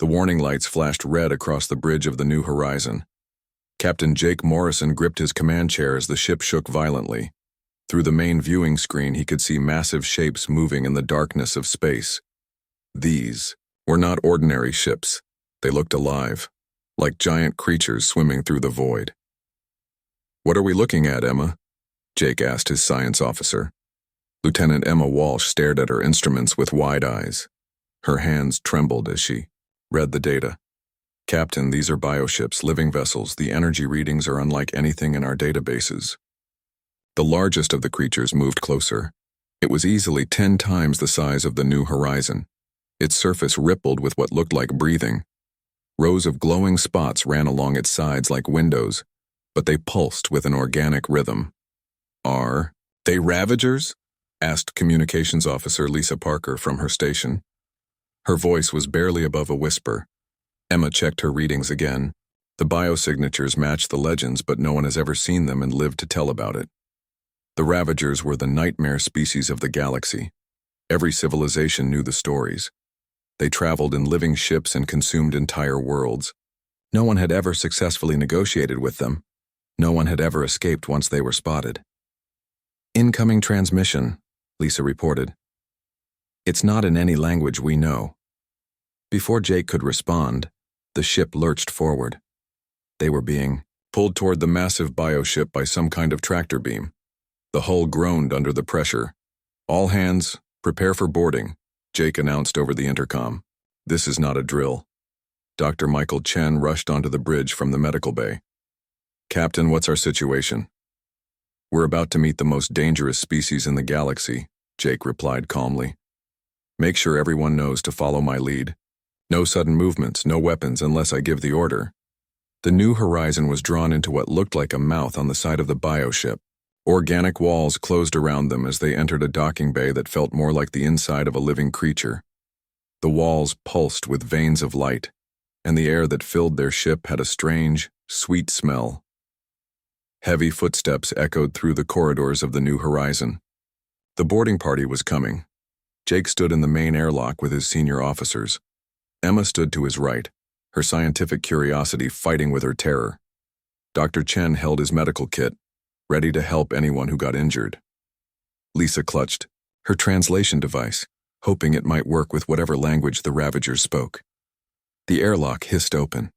The warning lights flashed red across the bridge of the New Horizon. Captain Jake Morrison gripped his command chair as the ship shook violently. Through the main viewing screen, he could see massive shapes moving in the darkness of space. These were not ordinary ships. They looked alive, like giant creatures swimming through the void. "What are we looking at, Emma?" Jake asked his science officer. Lieutenant Emma Walsh stared at her instruments with wide eyes. Her hands trembled as she read the data. "Captain, these are bioships, living vessels. The energy readings are unlike anything in our databases." The largest of the creatures moved closer. It was easily 10 times the size of the New Horizon. Its surface rippled with what looked like breathing. Rows of glowing spots ran along its sides like windows, but they pulsed with an organic rhythm. "Are they Ravagers?" asked Communications Officer Lisa Parker from her station. Her voice was barely above a whisper. Emma checked her readings again. The biosignatures matched the legends, but no one has ever seen them and lived to tell about it. The Ravagers were the nightmare species of the galaxy. Every civilization knew the stories. They traveled in living ships and consumed entire worlds. No one had ever successfully negotiated with them. No one had ever escaped once they were spotted. "Incoming transmission," Lisa reported. "It's not in any language we know." Before Jake could respond, the ship lurched forward. They were being pulled toward the massive bioship by some kind of tractor beam. The hull groaned under the pressure. "All hands, prepare for boarding," Jake announced over the intercom. "This is not a drill." Dr. Michael Chen rushed onto the bridge from the medical bay. "Captain, what's our situation?" "We're about to meet the most dangerous species in the galaxy," Jake replied calmly. "Make sure everyone knows to follow my lead. No sudden movements, no weapons unless I give the order." The New Horizon was drawn into what looked like a mouth on the side of the bioship. Organic walls closed around them as they entered a docking bay that felt more like the inside of a living creature. The walls pulsed with veins of light, and the air that filled their ship had a strange, sweet smell. Heavy footsteps echoed through the corridors of the New Horizon. The boarding party was coming. Jake stood in the main airlock with his senior officers. Emma stood to his right, her scientific curiosity fighting with her terror. Dr. Chen held his medical kit, ready to help anyone who got injured. Lisa clutched her translation device, hoping it might work with whatever language the Ravagers spoke. The airlock hissed open.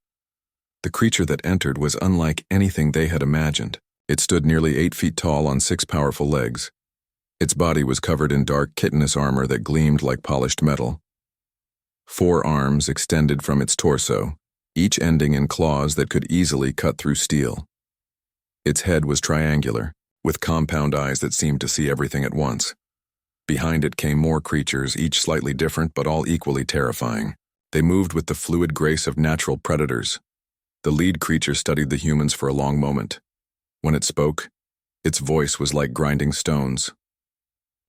The creature that entered was unlike anything they had imagined. It stood nearly 8 feet tall on 6 powerful legs. Its body was covered in dark chitinous armor that gleamed like polished metal. 4 arms extended from its torso, each ending in claws that could easily cut through steel. Its head was triangular, with compound eyes that seemed to see everything at once. Behind it came more creatures, each slightly different but all equally terrifying. They moved with the fluid grace of natural predators. The lead creature studied the humans for a long moment. When it spoke, its voice was like grinding stones.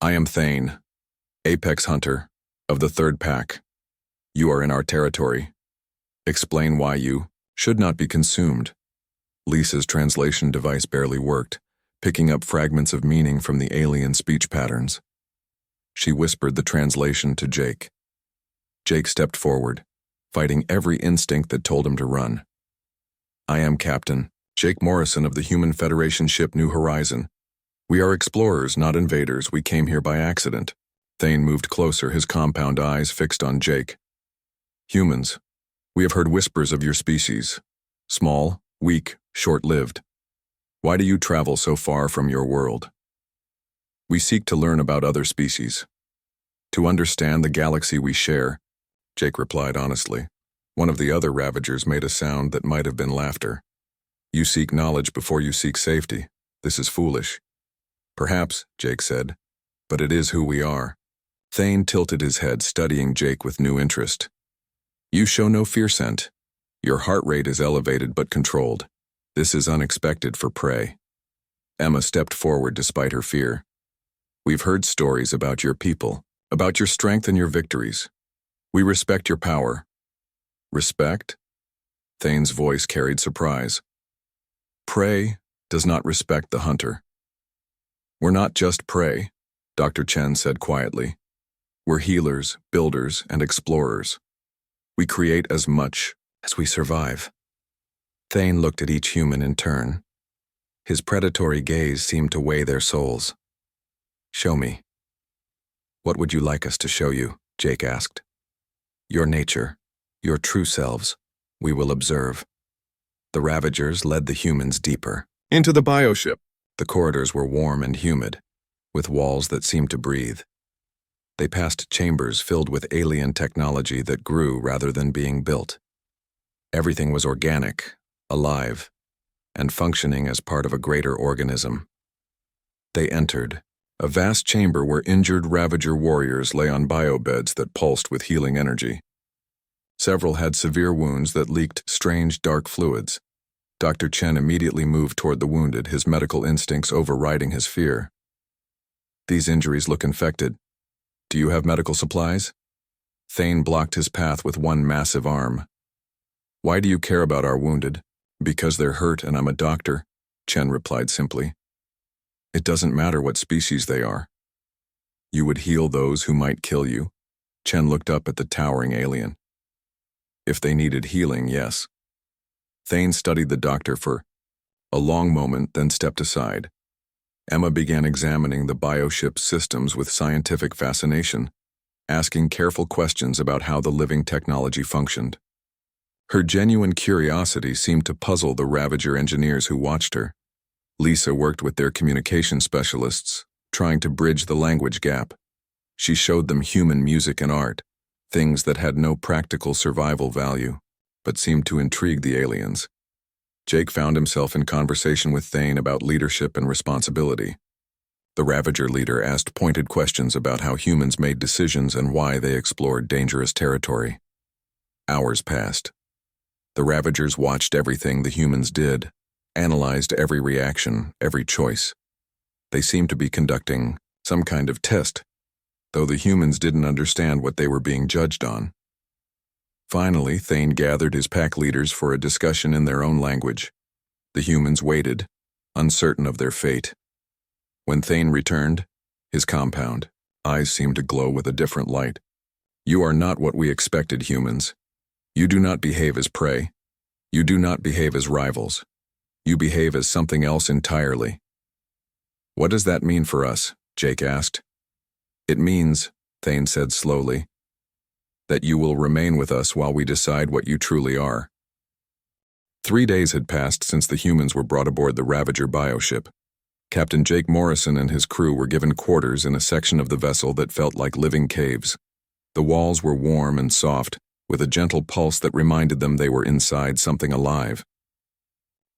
"I am Thane, Apex Hunter, of the Third Pack. You are in our territory. Explain why you should not be consumed." Lisa's translation device barely worked, picking up fragments of meaning from the alien speech patterns. She whispered the translation to Jake. Jake stepped forward, fighting every instinct that told him to run. "I am Captain Jake Morrison of the Human Federation ship New Horizon. We are explorers, not invaders. We came here by accident." Thane moved closer, his compound eyes fixed on Jake. "Humans, we have heard whispers of your species. Small, weak, short-lived. Why do you travel so far from your world?" "We seek to learn about other species. To understand the galaxy we share," Jake replied honestly. One of the other Ravagers made a sound that might have been laughter. "You seek knowledge before you seek safety. This is foolish." "Perhaps," Jake said, "but it is who we are." Thane tilted his head, studying Jake with new interest. "You show no fear scent. Your heart rate is elevated but controlled. This is unexpected for prey." Emma stepped forward despite her fear. "We've heard stories about your people, about your strength and your victories. We respect your power." "Respect?" Thane's voice carried surprise. "Prey does not respect the hunter." "We're not just prey," Dr. Chen said quietly. "We're healers, builders, and explorers. We create as much as we survive. Thane looked at each human in turn. His predatory gaze seemed to weigh their souls. Show me. What would you like us to show you? Jake asked. Your nature, your true selves, we will observe. The Ravagers led the humans deeper. Into the bioship. The corridors were warm and humid, with walls that seemed to breathe. They passed chambers filled with alien technology that grew rather than being built. Everything was organic, alive, and functioning as part of a greater organism. They entered a vast chamber where injured Ravager warriors lay on biobeds that pulsed with healing energy. Several had severe wounds that leaked strange dark fluids. Dr. Chen immediately moved toward the wounded, his medical instincts overriding his fear. These injuries look infected. Do you have medical supplies? Thane blocked his path with one massive arm. Why do you care about our wounded? Because they're hurt and I'm a doctor, Chen replied simply. It doesn't matter what species they are. You would heal those who might kill you? Chen looked up at the towering alien. If they needed healing, yes. Thane studied the doctor for a long moment, then stepped aside. Emma began examining the bioship's systems with scientific fascination, asking careful questions about how the living technology functioned. Her genuine curiosity seemed to puzzle the Ravager engineers who watched her. Lisa worked with their communication specialists, trying to bridge the language gap. She showed them human music and art, things that had no practical survival value, but seemed to intrigue the aliens. Jake found himself in conversation with Thane about leadership and responsibility. The Ravager leader asked pointed questions about how humans made decisions and why they explored dangerous territory. Hours passed. The Ravagers watched everything the humans did, analyzed every reaction, every choice. They seemed to be conducting some kind of test, though the humans didn't understand what they were being judged on. Finally, Thane gathered his pack leaders for a discussion in their own language. The humans waited, uncertain of their fate. When Thane returned, his compound eyes seemed to glow with a different light. You are not what we expected, humans. You do not behave as prey. You do not behave as rivals. You behave as something else entirely. What does that mean for us? Jake asked. It means, Thane said slowly, that you will remain with us while we decide what you truly are. 3 days had passed since the humans were brought aboard the Ravager bioship. Captain Jake Morrison and his crew were given quarters in a section of the vessel that felt like living caves. The walls were warm and soft, with a gentle pulse that reminded them they were inside something alive.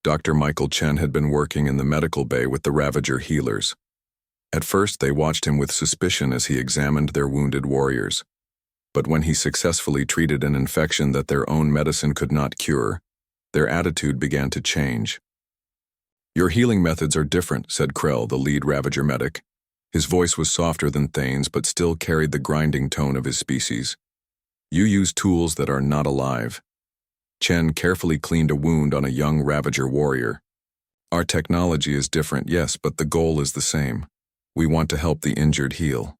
Dr. Michael Chen had been working in the medical bay with the Ravager healers. At first, they watched him with suspicion as he examined their wounded warriors. But when he successfully treated an infection that their own medicine could not cure, their attitude began to change. Your healing methods are different, said Krell, the lead Ravager medic. His voice was softer than Thane's but still carried the grinding tone of his species. You use tools that are not alive. Chen carefully cleaned a wound on a young Ravager warrior. Our technology is different, yes, but the goal is the same. We want to help the injured heal.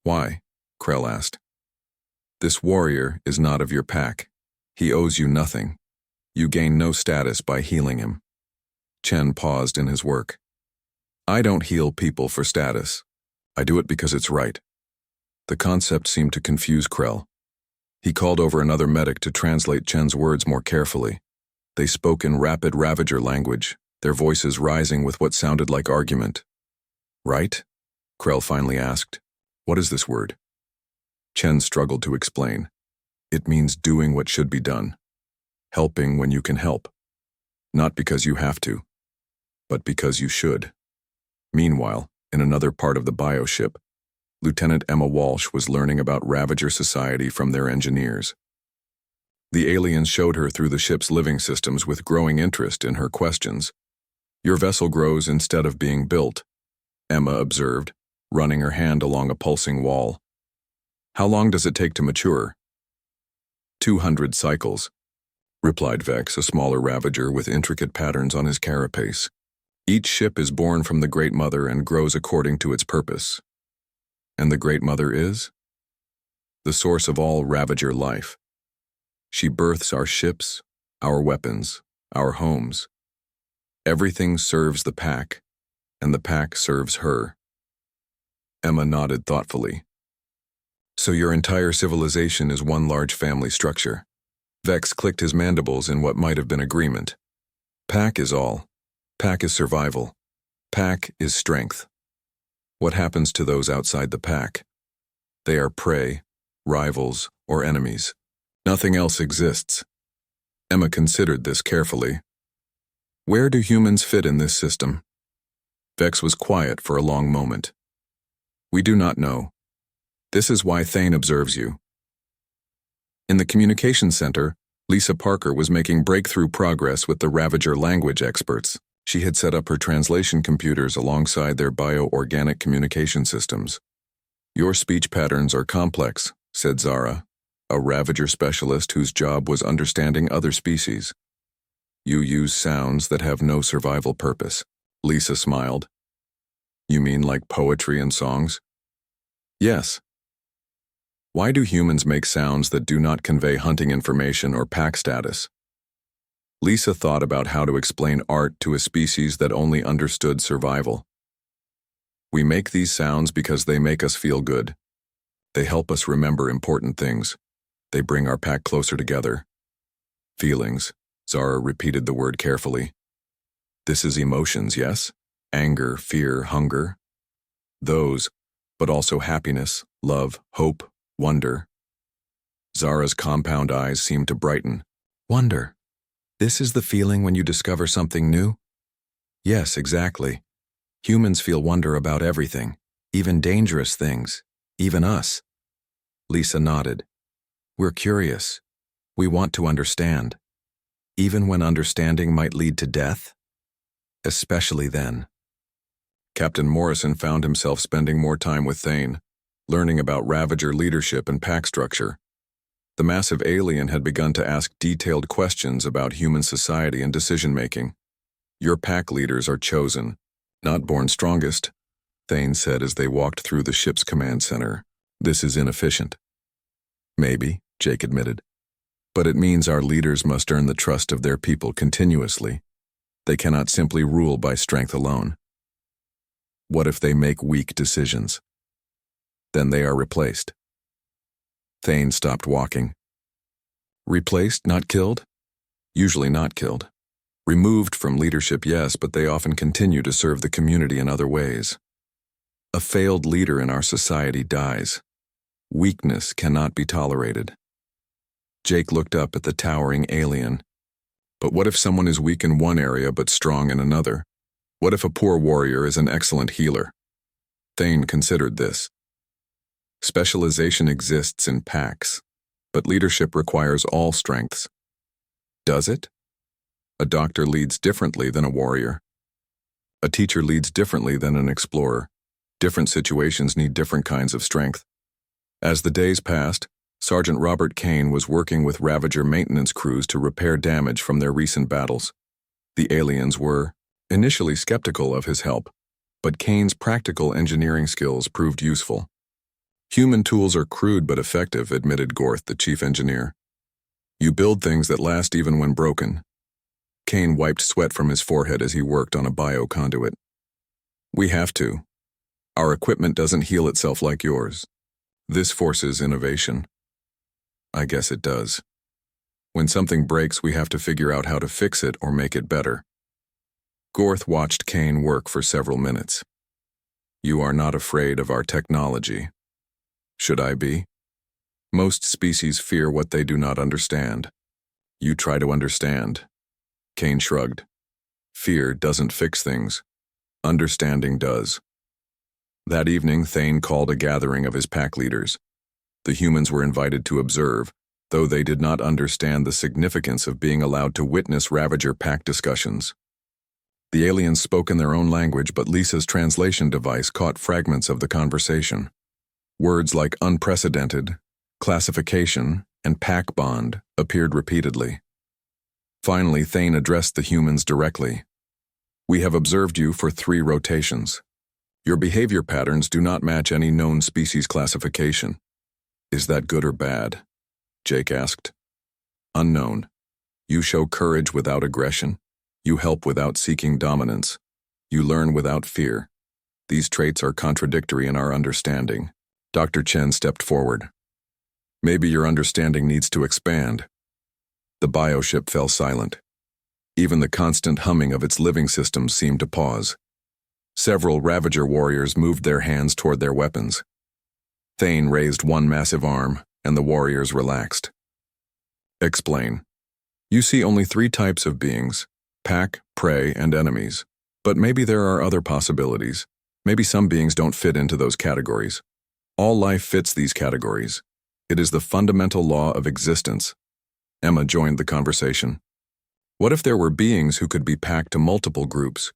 Why? Krell asked. This warrior is not of your pack. He owes you nothing. You gain no status by healing him. Chen paused in his work. I don't heal people for status. I do it because it's right. The concept seemed to confuse Krell. He called over another medic to translate Chen's words more carefully. They spoke in rapid Ravager language, their voices rising with what sounded like argument. Right? Krell finally asked. What is this word? Chen struggled to explain. It means doing what should be done. Helping when you can help. Not because you have to, but because you should. Meanwhile, in another part of the bioship, Lieutenant Emma Walsh was learning about Ravager society from their engineers. The aliens showed her through the ship's living systems with growing interest in her questions. Your vessel grows instead of being built, Emma observed, running her hand along a pulsing wall. How long does it take to mature? 200 cycles, replied Vex, a smaller Ravager with intricate patterns on his carapace. Each ship is born from the Great Mother and grows according to its purpose. And the Great Mother is? The source of all Ravager life. She births our ships, our weapons, our homes. Everything serves the pack, and the pack serves her. Emma nodded thoughtfully. So your entire civilization is one large family structure. Vex clicked his mandibles in what might have been agreement. Pack is all. Pack is survival. Pack is strength. What happens to those outside the pack? They are prey, rivals, or enemies. Nothing else exists. Emma considered this carefully. Where do humans fit in this system? Vex was quiet for a long moment. We do not know. This is why Thane observes you. In the communications center, Lisa Parker was making breakthrough progress with the Ravager language experts. She had set up her translation computers alongside their bio-organic communication systems. Your speech patterns are complex, said Zara, a Ravager specialist whose job was understanding other species. You use sounds that have no survival purpose. Lisa smiled. You mean like poetry and songs? Yes. Why do humans make sounds that do not convey hunting information or pack status? Lisa thought about how to explain art to a species that only understood survival. We make these sounds because they make us feel good. They help us remember important things. They bring our pack closer together. Feelings, Zara repeated the word carefully. This is emotions, yes? Anger, fear, hunger. Those, but also happiness, love, hope, wonder. Zara's compound eyes seemed to brighten. Wonder. This is the feeling when you discover something new? Yes, exactly. Humans feel wonder about everything, even dangerous things, even us. Lisa nodded. We're curious. We want to understand. Even when understanding might lead to death? Especially then. Captain Morrison found himself spending more time with Thane, learning about Ravager leadership and pack structure. The massive alien had begun to ask detailed questions about human society and decision-making. Your pack leaders are chosen, not born strongest, Thane said as they walked through the ship's command center. This is inefficient. Maybe, Jake admitted. But it means our leaders must earn the trust of their people continuously. They cannot simply rule by strength alone. What if they make weak decisions? Then they are replaced. Thane stopped walking. Replaced, not killed? Usually not killed. Removed from leadership, yes, but they often continue to serve the community in other ways. A failed leader in our society dies. Weakness cannot be tolerated. Jake looked up at the towering alien. But what if someone is weak in one area but strong in another? What if a poor warrior is an excellent healer? Thane considered this. Specialization exists in packs, but leadership requires all strengths. Does it? A doctor leads differently than a warrior. A teacher leads differently than an explorer. Different situations need different kinds of strength. As the days passed, Sergeant Robert Kane was working with Ravager maintenance crews to repair damage from their recent battles. The aliens were initially skeptical of his help, but Kane's practical engineering skills proved useful. Human tools are crude but effective, admitted Gorth, the chief engineer. You build things that last even when broken. Kane wiped sweat from his forehead as he worked on a bioconduit. We have to. Our equipment doesn't heal itself like yours. This forces innovation. I guess it does. When something breaks, we have to figure out how to fix it or make it better. Gorth watched Kane work for several minutes. You are not afraid of our technology. Should I be? Most species fear what they do not understand. You try to understand. Kane shrugged. Fear doesn't fix things. Understanding does. That evening, Thane called a gathering of his pack leaders. The humans were invited to observe, though they did not understand the significance of being allowed to witness Ravager pack discussions. The aliens spoke in their own language, but Lisa's translation device caught fragments of the conversation. Words like unprecedented, classification, and pack bond appeared repeatedly. Finally, Thane addressed the humans directly. We have observed you for 3 rotations. Your behavior patterns do not match any known species classification. Is that good or bad? Jake asked. Unknown. You show courage without aggression. You help without seeking dominance. You learn without fear. These traits are contradictory in our understanding. Dr. Chen stepped forward. Maybe your understanding needs to expand. The bioship fell silent. Even the constant humming of its living systems seemed to pause. Several Ravager warriors moved their hands toward their weapons. Thane raised one massive arm, and the warriors relaxed. Explain. You see only 3 types of beings: pack, prey, and enemies. But maybe there are other possibilities. Maybe some beings don't fit into those categories. All life fits these categories. It is the fundamental law of existence. Emma joined the conversation. What if there were beings who could be packed to multiple groups?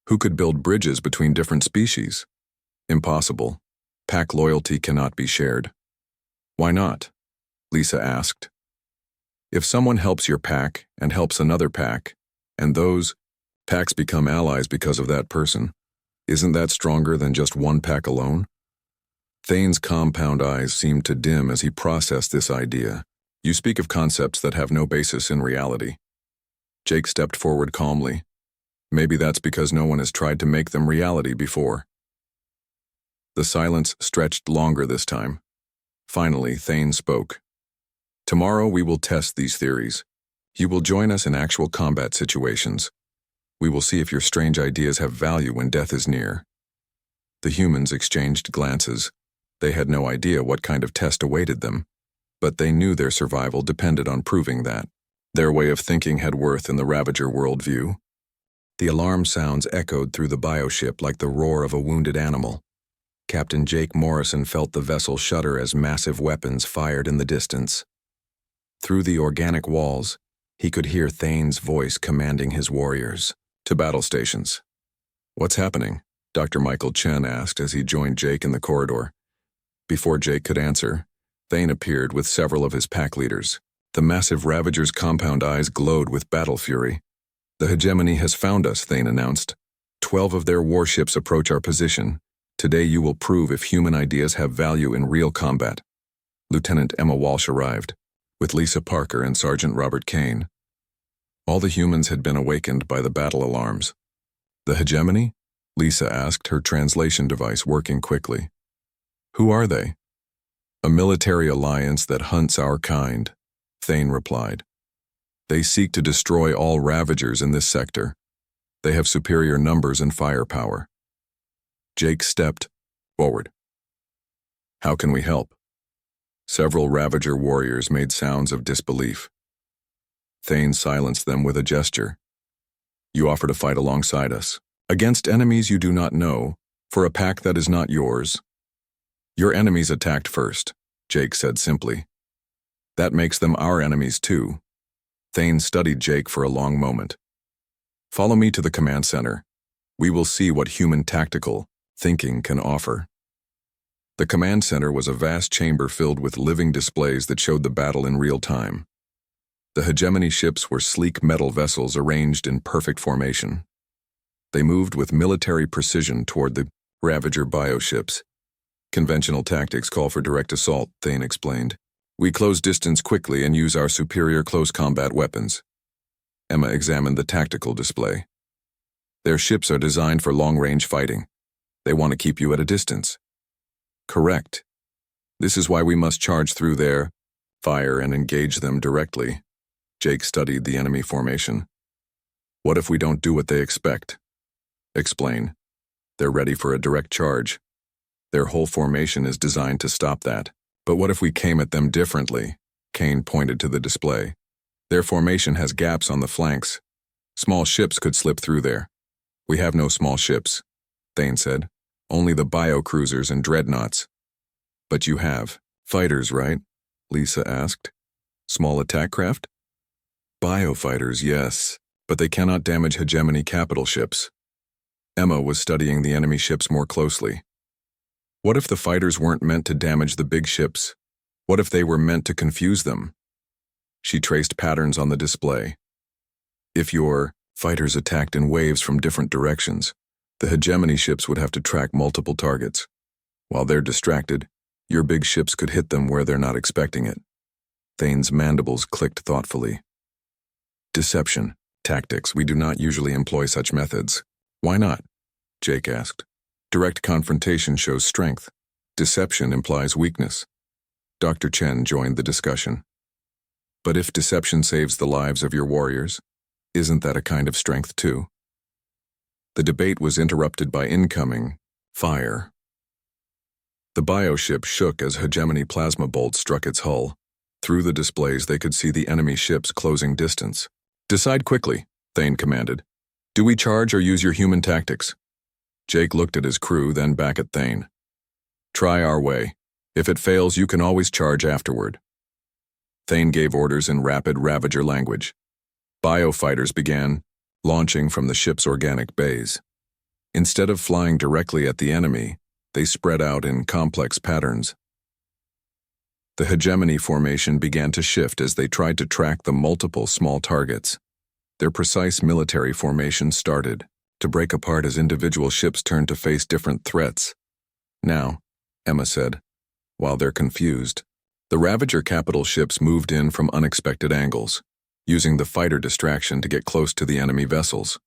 Who could build bridges between different species? Impossible. Pack loyalty cannot be shared. Why not? Lisa asked. If someone helps your pack and helps another pack, and those packs become allies because of that person, isn't that stronger than just one pack alone? Thane's compound eyes seemed to dim as he processed this idea. You speak of concepts that have no basis in reality. Jake stepped forward calmly. Maybe that's because no one has tried to make them reality before. The silence stretched longer this time. Finally, Thane spoke. Tomorrow we will test these theories. You will join us in actual combat situations. We will see if your strange ideas have value when death is near. The humans exchanged glances. They had no idea what kind of test awaited them, but they knew their survival depended on proving that. Their way of thinking had worth in the Ravager worldview. The alarm sounds echoed through the bioship like the roar of a wounded animal. Captain Jake Morrison felt the vessel shudder as massive weapons fired in the distance. Through the organic walls, he could hear Thane's voice commanding his warriors. To battle stations. What's happening? Dr. Michael Chen asked as he joined Jake in the corridor. Before Jake could answer, Thane appeared with several of his pack leaders. The massive Ravager's compound eyes glowed with battle fury. The hegemony has found us, Thane announced. 12 of their warships approach our position. Today you will prove if human ideas have value in real combat. Lieutenant Emma Walsh arrived, with Lisa Parker and Sergeant Robert Kane. All the humans had been awakened by the battle alarms. The hegemony? Lisa asked, her translation device working quickly. Who are they? A military alliance that hunts our kind, Thane replied. They seek to destroy all Ravagers in this sector. They have superior numbers and firepower. Jake stepped forward. How can we help? Several Ravager warriors made sounds of disbelief. Thane silenced them with a gesture. You offer to fight alongside us, against enemies you do not know, for a pack that is not yours. Your enemies attacked first, Jake said simply. That makes them our enemies too. Thane studied Jake for a long moment. Follow me to the command center. We will see what human tactical thinking can offer. The command center was a vast chamber filled with living displays that showed the battle in real time. The hegemony ships were sleek metal vessels arranged in perfect formation. They moved with military precision toward the Ravager bioships. Conventional tactics call for direct assault, Thane explained. We close distance quickly and use our superior close combat weapons. Emma examined the tactical display. Their ships are designed for long-range fighting. They want to keep you at a distance. Correct. This is why we must charge through their fire and engage them directly. Jake studied the enemy formation. What if we don't do what they expect? Explain. They're ready for a direct charge. Their whole formation is designed to stop that. But what if we came at them differently? Kane pointed to the display. Their formation has gaps on the flanks. Small ships could slip through there. We have no small ships, Thane said. Only the bio-cruisers and dreadnoughts. But you have fighters, right? Lisa asked. Small attack craft? Biofighters, yes, but they cannot damage hegemony capital ships. Emma was studying the enemy ships more closely. What if the fighters weren't meant to damage the big ships? What if they were meant to confuse them? She traced patterns on the display. If your fighters attacked in waves from different directions, the hegemony ships would have to track multiple targets. While they're distracted, your big ships could hit them where they're not expecting it. Thane's mandibles clicked thoughtfully. Deception. Tactics. We do not usually employ such methods. Why not? Jake asked. Direct confrontation shows strength. Deception implies weakness. Dr. Chen joined the discussion. But if deception saves the lives of your warriors, isn't that a kind of strength too? The debate was interrupted by incoming fire. The bioship shook as hegemony plasma bolts struck its hull. Through the displays they could see the enemy ships closing distance. Decide quickly, Thane commanded. Do we charge or use your human tactics? Jake looked at his crew, then back at Thane. Try our way. If it fails, you can always charge afterward. Thane gave orders in rapid Ravager language. Biofighters began launching from the ship's organic bays. Instead of flying directly at the enemy, they spread out in complex patterns. The hegemony formation began to shift as they tried to track the multiple small targets. Their precise military formation started to break apart as individual ships turned to face different threats. Now, Emma said, while they're confused, the Ravager capital ships moved in from unexpected angles, using the fighter distraction to get close to the enemy vessels.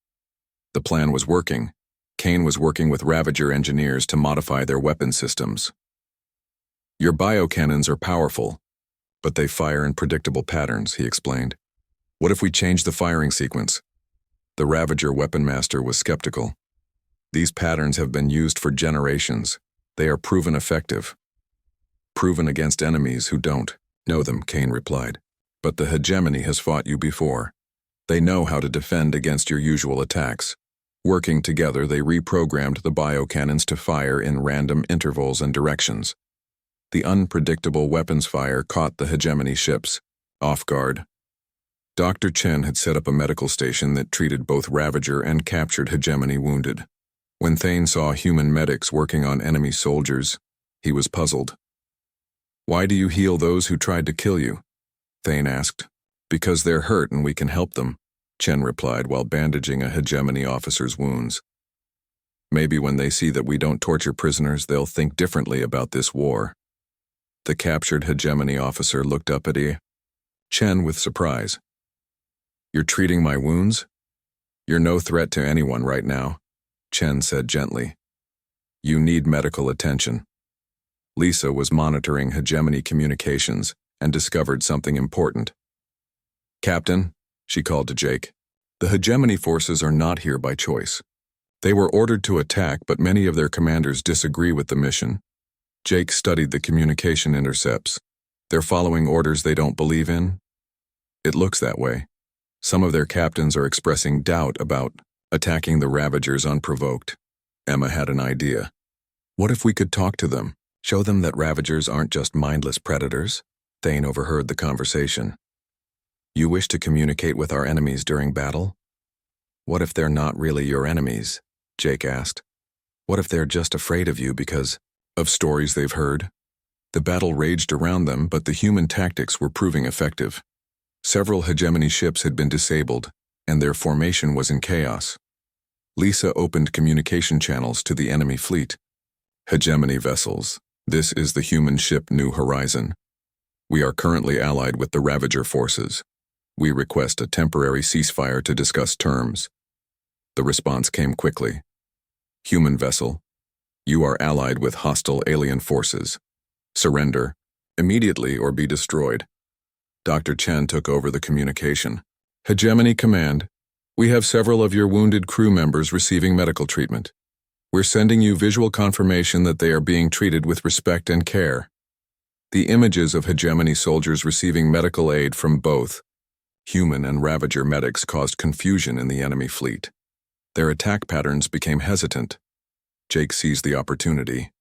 The plan was working. Kane was working with Ravager engineers to modify their weapon systems. Your biocannons are powerful, but they fire in predictable patterns, he explained. What if we change the firing sequence? The Ravager weapon master was skeptical. These patterns have been used for generations. They are proven effective. Proven against enemies who don't know them, Kane replied. But the hegemony has fought you before. They know how to defend against your usual attacks. Working together, they reprogrammed the biocannons to fire in random intervals and directions. The unpredictable weapons fire caught the hegemony ships off guard. Dr. Chen had set up a medical station that treated both Ravager and captured hegemony wounded. When Thane saw human medics working on enemy soldiers, he was puzzled. Why do you heal those who tried to kill you? Thane asked. Because they're hurt and we can help them, Chen replied while bandaging a hegemony officer's wounds. Maybe when they see that we don't torture prisoners, they'll think differently about this war. The captured hegemony officer looked up at Chen with surprise. You're treating my wounds? You're no threat to anyone right now, Chen said gently. You need medical attention. Lisa was monitoring hegemony communications and discovered something important. Captain, she called to Jake, the hegemony forces are not here by choice. They were ordered to attack, but many of their commanders disagree with the mission. Jake studied the communication intercepts. They're following orders they don't believe in? It looks that way. Some of their captains are expressing doubt about attacking the Ravagers unprovoked. Emma had an idea. What if we could talk to them, show them that Ravagers aren't just mindless predators? Thane overheard the conversation. You wish to communicate with our enemies during battle? What if they're not really your enemies? Jake asked. What if they're just afraid of you because of stories they've heard? The battle raged around them, but the human tactics were proving effective. Several hegemony ships had been disabled, and their formation was in chaos. Lisa opened communication channels to the enemy fleet. Hegemony vessels, this is the human ship New Horizon. We are currently allied with the Ravager forces. We request a temporary ceasefire to discuss terms. The response came quickly. Human vessel, you are allied with hostile alien forces. Surrender, immediately or be destroyed. Dr. Chen took over the communication. Hegemony Command, we have several of your wounded crew members receiving medical treatment. We're sending you visual confirmation that they are being treated with respect and care. The images of hegemony soldiers receiving medical aid from both human and Ravager medics caused confusion in the enemy fleet. Their attack patterns became hesitant. Jake seized the opportunity.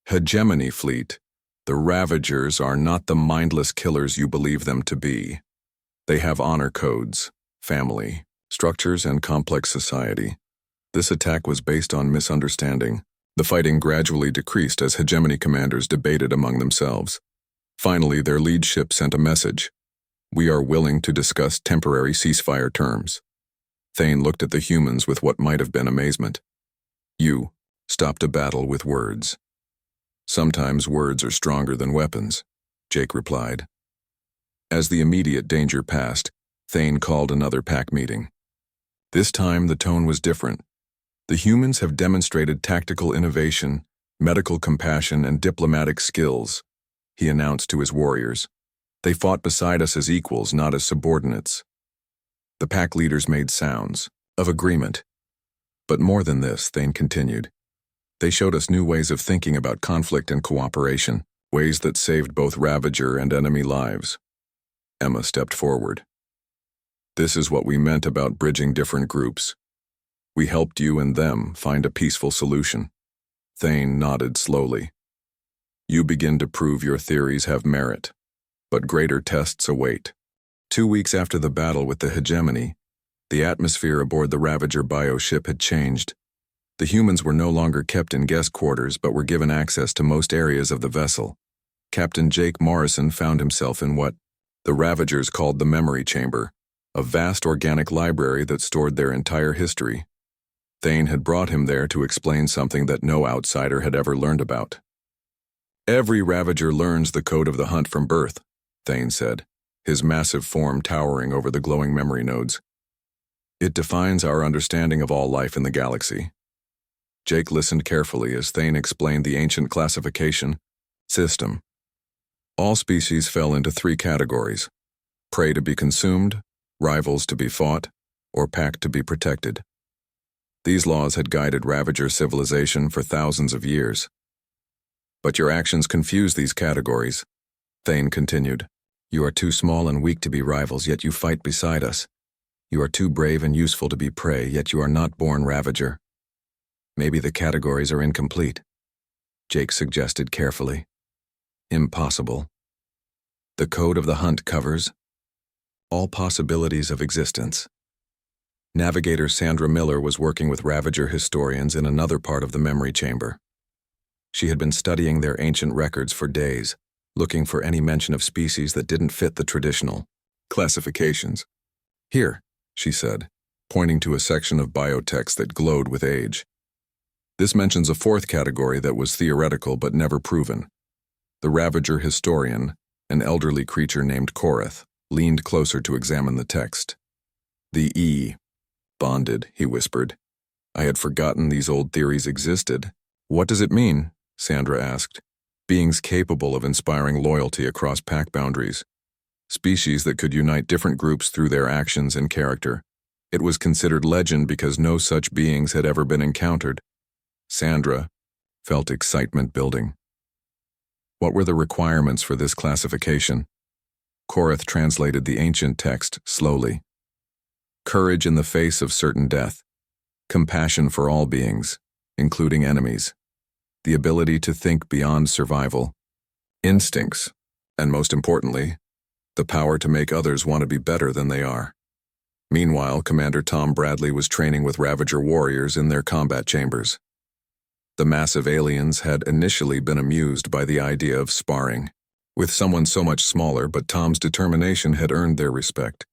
Hegemony fleet, the Ravagers are not the mindless killers you believe them to be. They have honor codes, family, structures, and complex society. This attack was based on misunderstanding. The fighting gradually decreased as hegemony commanders debated among themselves. Finally, their lead ship sent a message. We are willing to discuss temporary ceasefire terms. Thane looked at the humans with what might have been amazement. You stopped a battle with words. Sometimes words are stronger than weapons, Jake replied. As the immediate danger passed, Thane called another pack meeting. This time, the tone was different. The humans have demonstrated tactical innovation, medical compassion, and diplomatic skills, he announced to his warriors. They fought beside us as equals, not as subordinates. The pack leaders made sounds of agreement. But more than this, Thane continued. They showed us new ways of thinking about conflict and cooperation, ways that saved both Ravager and enemy lives. Emma stepped forward. This is what we meant about bridging different groups. We helped you and them find a peaceful solution. Thane nodded slowly. You begin to prove your theories have merit, but greater tests await. 2 weeks after the battle with the hegemony, the atmosphere aboard the Ravager bioship had changed. The humans were no longer kept in guest quarters but were given access to most areas of the vessel. Captain Jake Morrison found himself in what the Ravagers called the memory chamber, a vast organic library that stored their entire history. Thane had brought him there to explain something that no outsider had ever learned about. Every Ravager learns the code of the hunt from birth, Thane said, his massive form towering over the glowing memory nodes. It defines our understanding of all life in the galaxy. Jake listened carefully as Thane explained the ancient classification system. All species fell into 3 categories: prey to be consumed, rivals to be fought, or pack to be protected. These laws had guided Ravager civilization for thousands of years. But your actions confuse these categories, Thane continued. You are too small and weak to be rivals, yet you fight beside us. You are too brave and useful to be prey, yet you are not born Ravager. Maybe the categories are incomplete, Jake suggested carefully. Impossible. The code of the hunt covers all possibilities of existence. Navigator Sandra Miller was working with Ravager historians in another part of the memory chamber. She had been studying their ancient records for days, looking for any mention of species that didn't fit the traditional classifications. Here, she said, pointing to a section of biotext that glowed with age. This mentions a 4th category that was theoretical but never proven. The Ravager historian, an elderly creature named Koreth, leaned closer to examine the text. The E. Bonded, he whispered. I had forgotten these old theories existed. What does it mean? Sandra asked. Beings capable of inspiring loyalty across pack boundaries. Species that could unite different groups through their actions and character. It was considered legend because no such beings had ever been encountered. Sandra felt excitement building. What were the requirements for this classification? Koreth translated the ancient text slowly. Courage in the face of certain death. Compassion for all beings, including enemies. The ability to think beyond survival. Instincts, and most importantly, the power to make others want to be better than they are. Meanwhile, Commander Tom Bradley was training with Ravager warriors in their combat chambers. The massive aliens had initially been amused by the idea of sparring with someone so much smaller, but Tom's determination had earned their respect.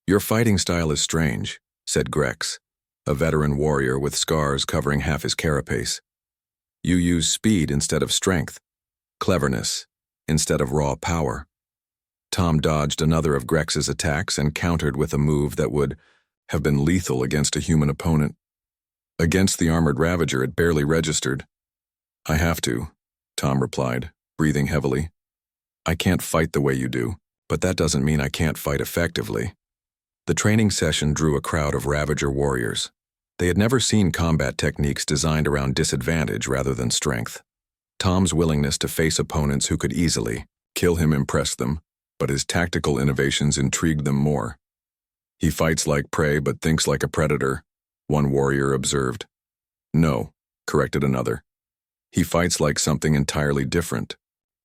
Your fighting style is strange, said Grex, a veteran warrior with scars covering half his carapace. You use speed instead of strength, cleverness instead of raw power. Tom dodged another of Grex's attacks and countered with a move that would have been lethal against a human opponent. Against the armored Ravager, it barely registered. I have to, Tom replied, breathing heavily. I can't fight the way you do, but that doesn't mean I can't fight effectively. The training session drew a crowd of Ravager warriors. They had never seen combat techniques designed around disadvantage rather than strength. Tom's willingness to face opponents who could easily kill him impressed them, but his tactical innovations intrigued them more. He fights like prey but thinks like a predator, one warrior observed. No, corrected another. He fights like something entirely different.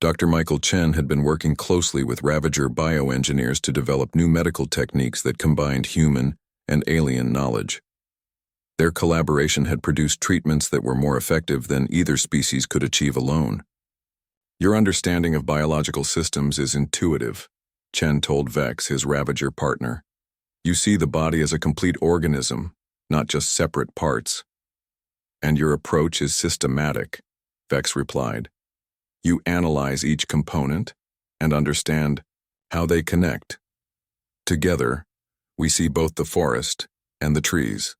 Dr. Michael Chen had been working closely with Ravager bioengineers to develop new medical techniques that combined human and alien knowledge. Their collaboration had produced treatments that were more effective than either species could achieve alone. Your understanding of biological systems is intuitive, Chen told Vex, his Ravager partner. You see the body as a complete organism, not just separate parts. And your approach is systematic, Vex replied. You analyze each component and understand how they connect. Together, we see both the forest and the trees.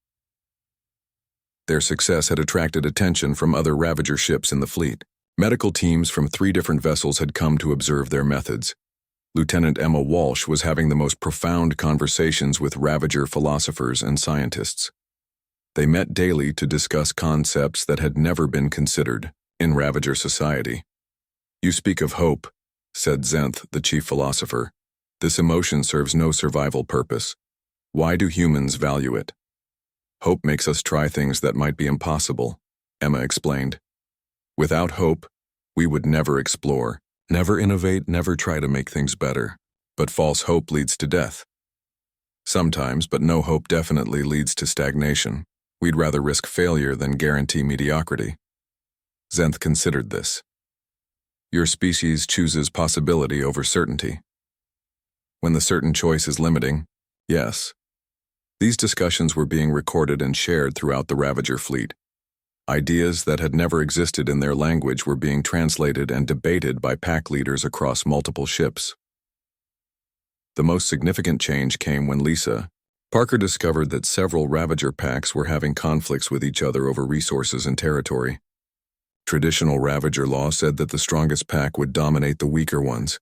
Their success had attracted attention from other Ravager ships in the fleet. Medical teams from 3 different vessels had come to observe their methods. Lieutenant Emma Walsh was having the most profound conversations with Ravager philosophers and scientists. They met daily to discuss concepts that had never been considered in Ravager society. "You speak of hope," said Zenth, the chief philosopher. "This emotion serves no survival purpose. Why do humans value it?" "Hope makes us try things that might be impossible," Emma explained. "Without hope, we would never explore, never innovate, never try to make things better. But false hope leads to death. Sometimes, but no hope definitely leads to stagnation. We'd rather risk failure than guarantee mediocrity." Zenth considered this. "Your species chooses possibility over certainty. When the certain choice is limiting, yes." These discussions were being recorded and shared throughout the Ravager fleet. Ideas that had never existed in their language were being translated and debated by pack leaders across multiple ships. The most significant change came when Lisa Parker discovered that several Ravager packs were having conflicts with each other over resources and territory. Traditional Ravager law said that the strongest pack would dominate the weaker ones.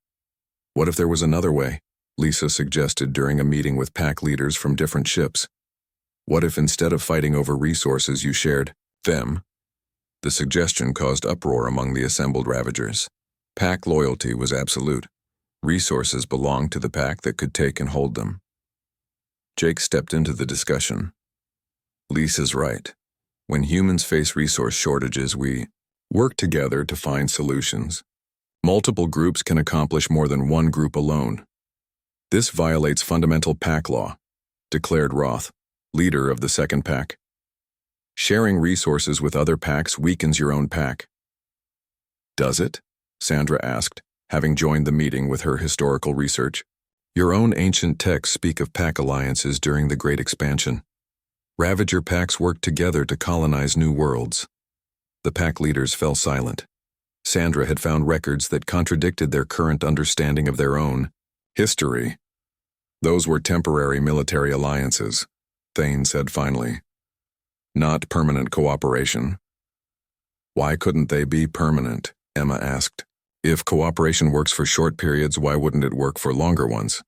What if there was another way? Lisa suggested during a meeting with pack leaders from different ships. What if instead of fighting over resources you shared them? The suggestion caused uproar among the assembled Ravagers. Pack loyalty was absolute. Resources belonged to the pack that could take and hold them. Jake stepped into the discussion. "Lisa's right. When humans face resource shortages, we work together to find solutions. Multiple groups can accomplish more than one group alone. This violates fundamental pack law," declared Roth, leader of the second pack. "Sharing resources with other packs weakens your own pack." "Does it?" Sandra asked, having joined the meeting with her historical research. "Your own ancient texts speak of pack alliances during the Great Expansion. Ravager packs worked together to colonize new worlds." The pack leaders fell silent. Sandra had found records that contradicted their current understanding of their own history. "Those were temporary military alliances," Thane said finally. "Not permanent cooperation." "Why couldn't they be permanent?" Emma asked. "If cooperation works for short periods, why wouldn't it work for longer ones?"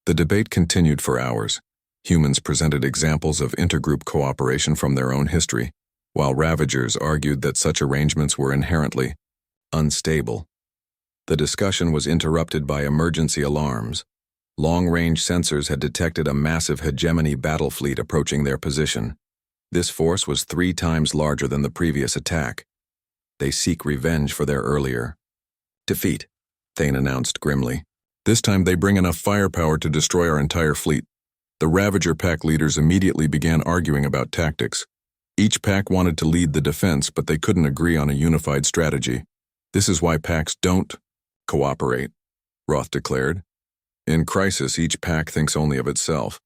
The debate continued for hours. Humans presented examples of intergroup cooperation from their own history, while Ravagers argued that such arrangements were inherently unstable. The discussion was interrupted by emergency alarms. Long-range sensors had detected a massive hegemony battle fleet approaching their position. This force was 3 times larger than the previous attack. "They seek revenge for their earlier defeat," Thane announced grimly. "This time they bring enough firepower to destroy our entire fleet." The Ravager pack leaders immediately began arguing about tactics. Each pack wanted to lead the defense, but they couldn't agree on a unified strategy. "This is why packs don't cooperate," Roth declared. "In crisis, each pack thinks only of itself."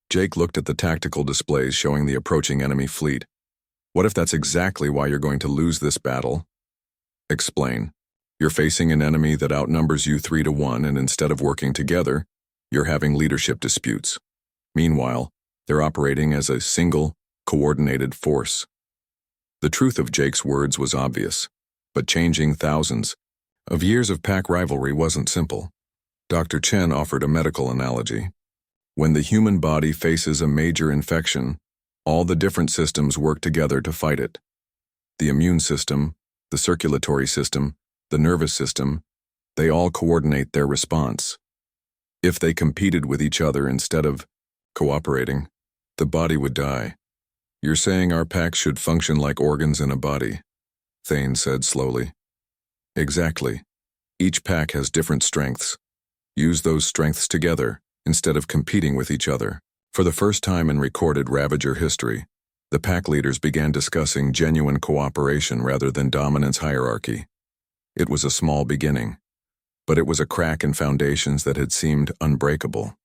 Jake looked at the tactical displays showing the approaching enemy fleet. "What if that's exactly why you're going to lose this battle?" "Explain." "You're facing an enemy that outnumbers you 3-1, and instead of working together, you're having leadership disputes. Meanwhile, they're operating as a single, coordinated force." The truth of Jake's words was obvious, but changing thousands of years of pack rivalry wasn't simple. Dr. Chen offered a medical analogy. When the human body faces a major infection, all the different systems work together to fight it. The immune system, the circulatory system, the nervous system, they all coordinate their response. If they competed with each other instead of cooperating, the body would die. "You're saying our packs should function like organs in a body," Thane said slowly. "Exactly. Each pack has different strengths. Use those strengths together, instead of competing with each other." For the first time in recorded Ravager history, the pack leaders began discussing genuine cooperation rather than dominance hierarchy. It was a small beginning, but it was a crack in foundations that had seemed unbreakable.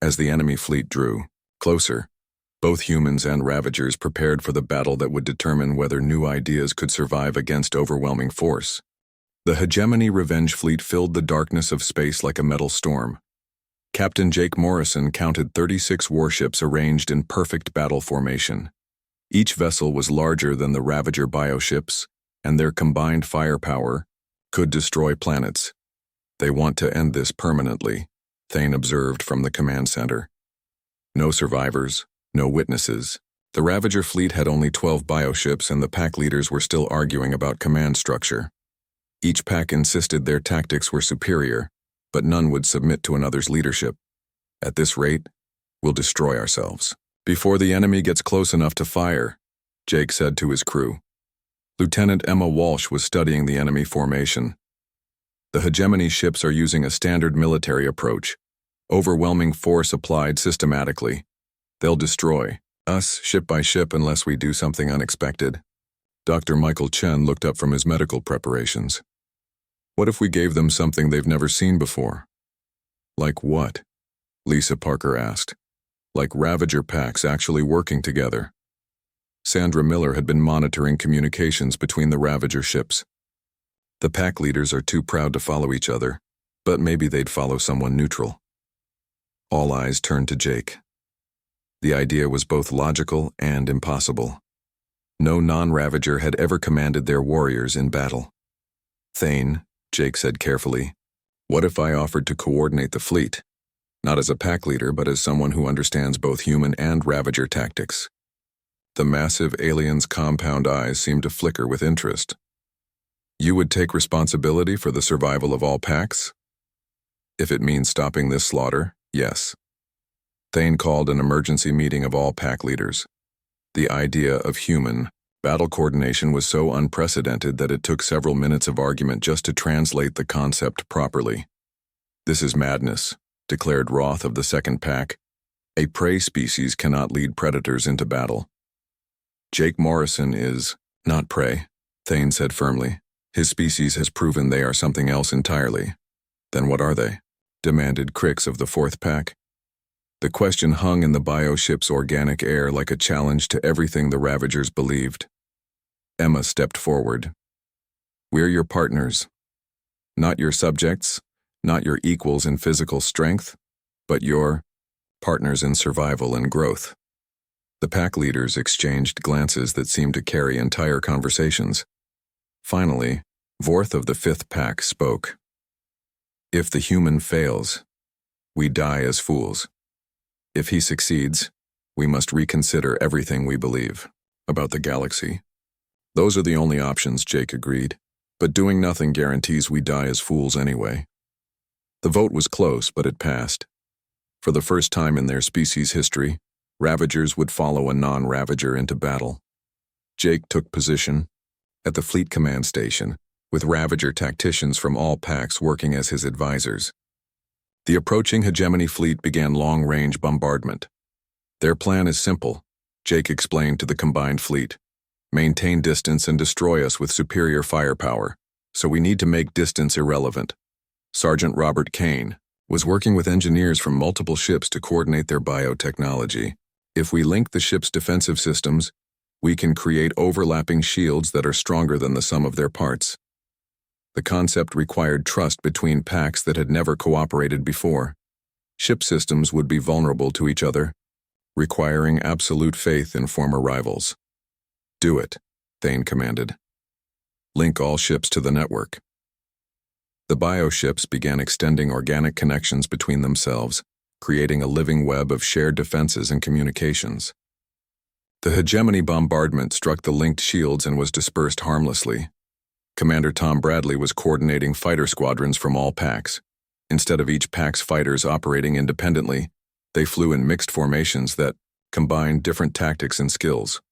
As the enemy fleet drew closer, both humans and Ravagers prepared for the battle that would determine whether new ideas could survive against overwhelming force. The Hegemony Revenge Fleet filled the darkness of space like a metal storm. Captain Jake Morrison counted 36 warships arranged in perfect battle formation. Each vessel was larger than the Ravager bioships, and their combined firepower could destroy planets. "They want to end this permanently," Thane observed from the command center. No survivors, no witnesses. The Ravager fleet had only 12 bioships, and the pack leaders were still arguing about command structure. Each pack insisted their tactics were superior, but none would submit to another's leadership. "At this rate, we'll destroy ourselves before the enemy gets close enough to fire," Jake said to his crew. Lieutenant Emma Walsh was studying the enemy formation. "The Hegemony ships are using a standard military approach, overwhelming force applied systematically. They'll destroy us ship by ship unless we do something unexpected." Dr. Michael Chen looked up from his medical preparations. "What if we gave them something they've never seen before?" "Like what?" Lisa Parker asked. "Like Ravager packs actually working together." Sandra Miller had been monitoring communications between the Ravager ships. "The pack leaders are too proud to follow each other, but maybe they'd follow someone neutral." All eyes turned to Jake. The idea was both logical and impossible. No non-Ravager had ever commanded their warriors in battle. "Thane," Jake said carefully, "what if I offered to coordinate the fleet? Not as a pack leader, but as someone who understands both human and Ravager tactics." The massive alien's compound eyes seemed to flicker with interest. "You would take responsibility for the survival of all packs?" "If it means stopping this slaughter, yes." Thane called an emergency meeting of all pack leaders. The idea of human battle coordination was so unprecedented that it took several minutes of argument just to translate the concept properly. "This is madness," declared Roth of the second pack. "A prey species cannot lead predators into battle." "Jake Morrison is not prey," Thane said firmly. "His species has proven they are something else entirely." "Then what are they?" demanded Crix of the fourth pack. The question hung in the bioship's organic air like a challenge to everything the Ravagers believed. Emma stepped forward. "We're your partners. Not your subjects, not your equals in physical strength, but your partners in survival and growth." The pack leaders exchanged glances that seemed to carry entire conversations. Finally, Vorth of the fifth pack spoke. "If the human fails, we die as fools. If he succeeds, we must reconsider everything we believe about the galaxy." "Those are the only options," Jake agreed, "but doing nothing guarantees we die as fools anyway." The vote was close, but it passed. For the first time in their species' history, Ravagers would follow a non-Ravager into battle. Jake took position at the fleet command station, with Ravager tacticians from all packs working as his advisors. The approaching Hegemony fleet began long-range bombardment. "Their plan is simple," Jake explained to the combined fleet. "Maintain distance and destroy us with superior firepower, so we need to make distance irrelevant." Sergeant Robert Kane was working with engineers from multiple ships to coordinate their biotechnology. "If we link the ship's defensive systems, we can create overlapping shields that are stronger than the sum of their parts." The concept required trust between packs that had never cooperated before. Ship systems would be vulnerable to each other, requiring absolute faith in former rivals. "Do it," Thane commanded. "Link all ships to the network." The bioships began extending organic connections between themselves, creating a living web of shared defenses and communications. The Hegemony bombardment struck the linked shields and was dispersed harmlessly. Commander Tom Bradley was coordinating fighter squadrons from all packs. Instead of each pack's fighters operating independently, they flew in mixed formations that combined different tactics and skills.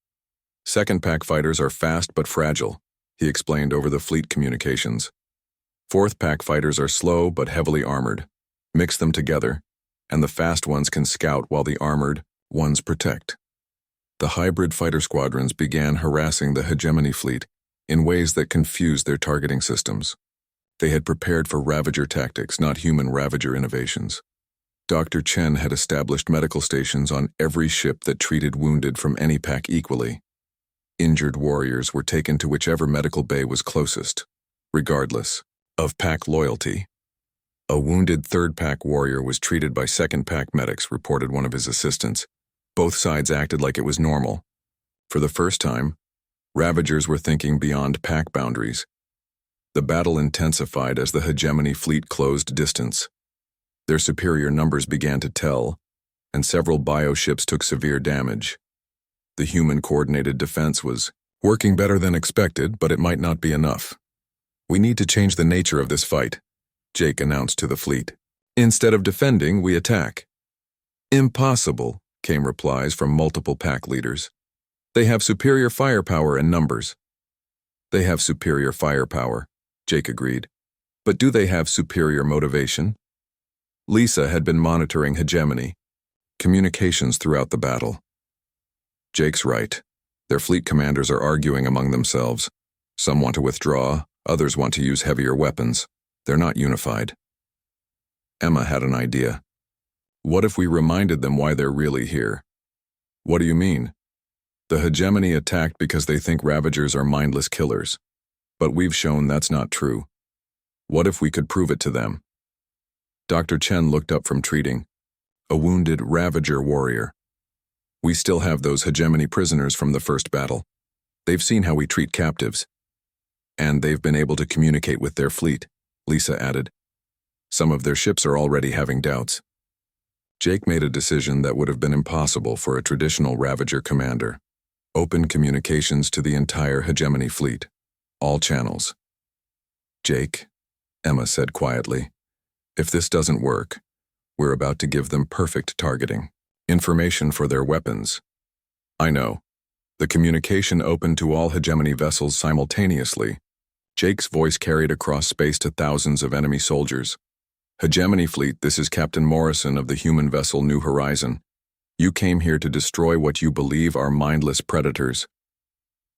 "Second pack fighters are fast but fragile," he explained over the fleet communications. "Fourth pack fighters are slow but heavily armored. Mix them together, and the fast ones can scout while the armored ones protect." The hybrid fighter squadrons began harassing the Hegemony fleet in ways that confused their targeting systems. They had prepared for Ravager tactics, not human Ravager innovations. Dr. Chen had established medical stations on every ship that treated wounded from any pack equally. Injured warriors were taken to whichever medical bay was closest. regardless of pack loyalty. A wounded third-pack warrior was treated by second-pack medics, reported one of his assistants. Both sides acted like it was normal. For the first time, Ravagers were thinking beyond pack boundaries. The battle intensified as the hegemony fleet closed distance. Their superior numbers began to tell, and several bioships took severe damage. The human-coordinated defense was working better than expected, but it might not be enough. "We need to change the nature of this fight," Jake announced to the fleet. "Instead of defending, we attack." "Impossible," came replies from multiple pack leaders. "They have superior firepower and numbers." "They have superior firepower," Jake agreed. "But do they have superior motivation?" Lisa had been monitoring hegemony, communications throughout the battle. Jake's right. Their fleet commanders are arguing among themselves. Some want to withdraw, others want to use heavier weapons. They're not unified. Emma had an idea. "What if we reminded them why they're really here?" "What do you mean?" "The hegemony attacked because they think Ravagers are mindless killers. But we've shown that's not true. What if we could prove it to them?" Dr. Chen looked up from treating a wounded Ravager warrior. "We still have those hegemony prisoners from the first battle. They've seen how we treat captives. And they've been able to communicate with their fleet," Lisa added. "Some of their ships are already having doubts." Jake made a decision that would have been impossible for a traditional Ravager commander. Open communications to the entire hegemony fleet. All channels. "Jake," Emma said quietly, "if this doesn't work, we're about to give them perfect targeting. Information for their weapons." "I know. The communication opened to all hegemony vessels simultaneously." Jake's voice carried across space to thousands of enemy soldiers. "Hegemony fleet, this is Captain Morrison of the human vessel New Horizon. You came here to destroy what you believe are mindless predators.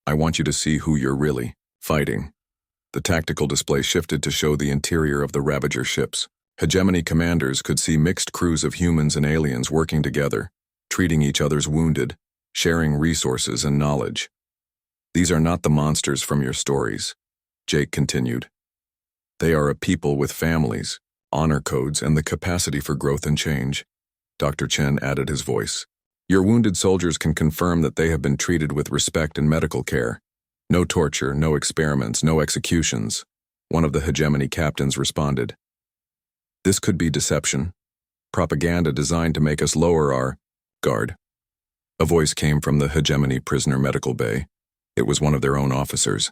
I want you to see who you're really fighting." The tactical display shifted to show the interior of the Ravager ships. Hegemony commanders could see mixed crews of humans and aliens working together, treating each other's wounded, sharing resources and knowledge. "These are not the monsters from your stories," Jake continued. "They are a people with families, honor codes, and the capacity for growth and change." Dr. Chen added his voice. "Your wounded soldiers can confirm that they have been treated with respect and medical care. No torture, no experiments, no executions." One of the hegemony captains responded. "This could be deception. Propaganda designed to make us lower our guard." A voice came from the hegemony prisoner medical bay. It was one of their own officers.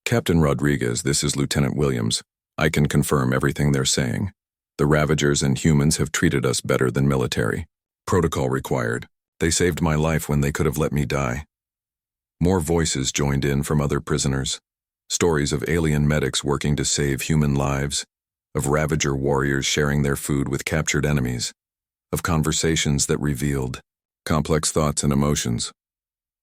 "Captain Rodriguez, this is Lieutenant Williams. I can confirm everything they're saying. The Ravagers and humans have treated us better than military. Protocol required. They saved my life when they could have let me die." More voices joined in from other prisoners. Stories of alien medics working to save human lives, of Ravager warriors sharing their food with captured enemies, of conversations that revealed complex thoughts and emotions.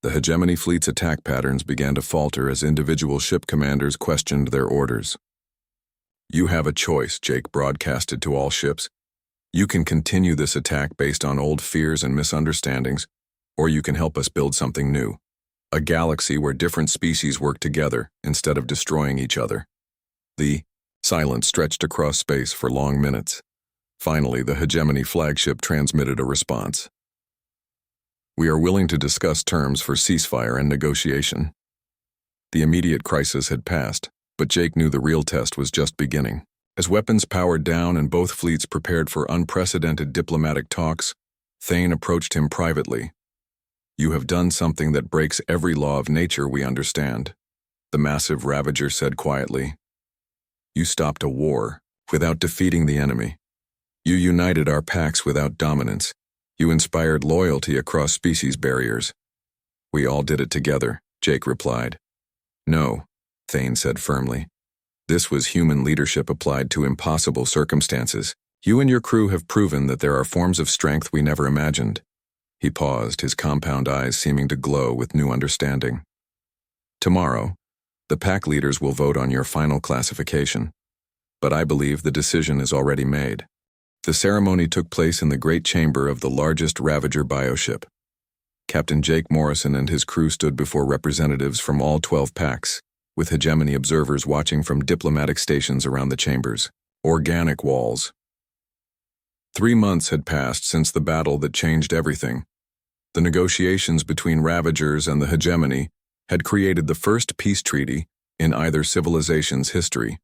The hegemony fleet's attack patterns began to falter as individual ship commanders questioned their orders. "You have a choice," Jake broadcasted to all ships. "You can continue this attack based on old fears and misunderstandings, or you can help us build something new. A galaxy where different species work together instead of destroying each other." The silence stretched across space for long minutes. Finally, the hegemony flagship transmitted a response. "We are willing to discuss terms for ceasefire and negotiation." The immediate crisis had passed, but Jake knew the real test was just beginning. As weapons powered down and both fleets prepared for unprecedented diplomatic talks, Thane approached him privately. "You have done something that breaks every law of nature we understand," the massive Ravager said quietly. "You stopped a war without defeating the enemy. You united our packs without dominance. You inspired loyalty across species barriers." "We all did it together," Jake replied. "No," Thane said firmly. "This was human leadership applied to impossible circumstances. You and your crew have proven that there are forms of strength we never imagined." He paused, his compound eyes seeming to glow with new understanding. "Tomorrow, the pack leaders will vote on your final classification, but I believe the decision is already made." The ceremony took place in the great chamber of the largest Ravager bioship. Captain Jake Morrison and his crew stood before representatives from all 12 packs. with hegemony observers watching from diplomatic stations around the chambers. Organic walls. 3 months had passed since the battle that changed everything. The negotiations between Ravagers and the hegemony had created the first peace treaty in either civilization's history.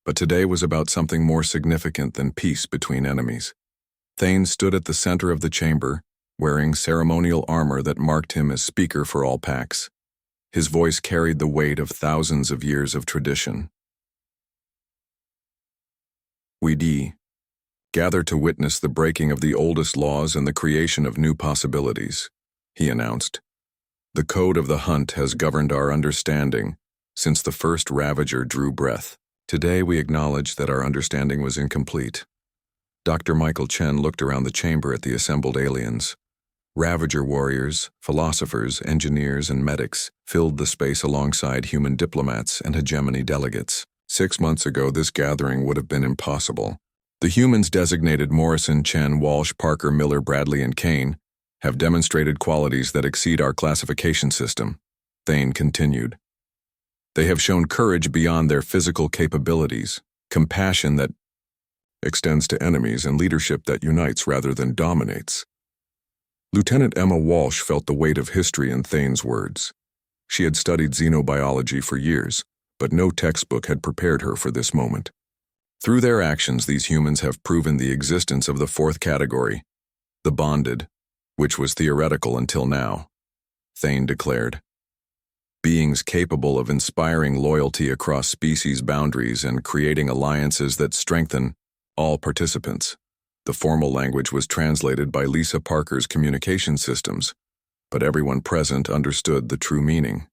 But today was about something more significant than peace between enemies. Thane stood at the center of the chamber, wearing ceremonial armor that marked him as speaker for all packs. His voice carried the weight of thousands of years of tradition. We gather to witness the breaking of the oldest laws and the creation of new possibilities, he announced. The code of the hunt has governed our understanding since the first Ravager drew breath. Today we acknowledge that our understanding was incomplete. Dr. Michael Chen looked around the chamber at the assembled aliens. Ravager warriors, philosophers, engineers, and medics filled the space alongside human diplomats and hegemony delegates. 6 months ago, this gathering would have been impossible. The humans designated Morrison, Chen, Walsh, Parker, Miller, Bradley, and Kane have demonstrated qualities that exceed our classification system, Thane continued. They have shown courage beyond their physical capabilities, compassion that extends to enemies, and leadership that unites rather than dominates. Lieutenant Emma Walsh felt the weight of history in Thane's words. She had studied xenobiology for years, but no textbook had prepared her for this moment. Through their actions, these humans have proven the existence of the fourth category, the bonded, which was theoretical until now, Thane declared. Beings capable of inspiring loyalty across species boundaries and creating alliances that strengthen all participants. The formal language was translated by Lisa Parker's communication systems, but everyone present understood the true meaning.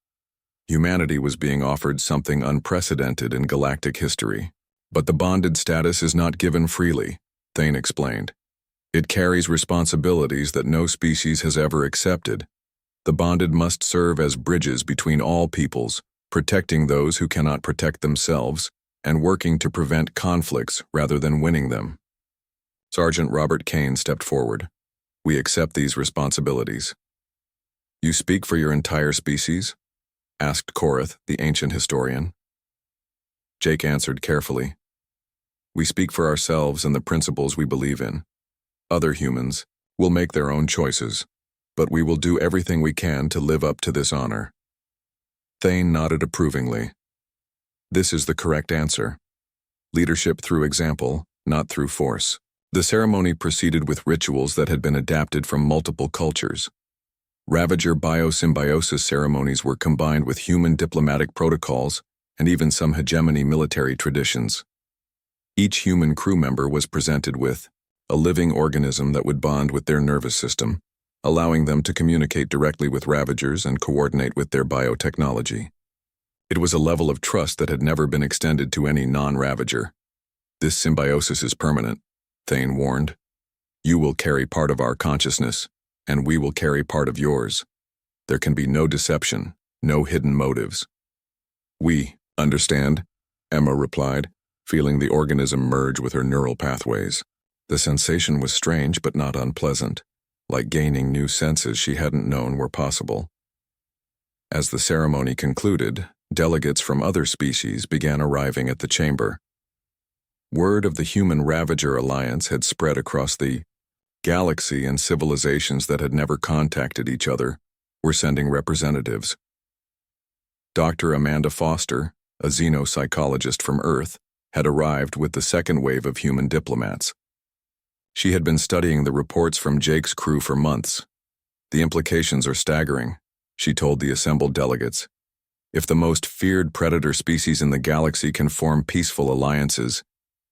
Humanity was being offered something unprecedented in galactic history. But the bonded status is not given freely, Thane explained. It carries responsibilities that no species has ever accepted. The bonded must serve as bridges between all peoples, protecting those who cannot protect themselves, and working to prevent conflicts rather than winning them. Sergeant Robert Kane stepped forward. We accept these responsibilities. You speak for your entire species? Asked Korath, the ancient historian. Jake answered carefully. We speak for ourselves and the principles we believe in. Other humans will make their own choices, but we will do everything we can to live up to this honor. Thane nodded approvingly. This is the correct answer. Leadership through example, not through force. The ceremony proceeded with rituals that had been adapted from multiple cultures. Ravager biosymbiosis ceremonies were combined with human diplomatic protocols and even some hegemony military traditions. Each human crew member was presented with a living organism that would bond with their nervous system, allowing them to communicate directly with Ravagers and coordinate with their biotechnology. It was a level of trust that had never been extended to any non-Ravager. This symbiosis is permanent, Thane warned. You will carry part of our consciousness, and we will carry part of yours. There can be no deception, no hidden motives. We understand, Emma replied, feeling the organism merge with her neural pathways. The sensation was strange but not unpleasant, like gaining new senses she hadn't known were possible. As the ceremony concluded, delegates from other species began arriving at the chamber. Word of the Human Ravager Alliance had spread across the galaxy, and civilizations that had never contacted each other were sending representatives. Dr. Amanda Foster, a xenopsychologist from Earth, had arrived with the second wave of human diplomats. She had been studying the reports from Jake's crew for months. The implications are staggering, she told the assembled delegates. If the most feared predator species in the galaxy can form peaceful alliances,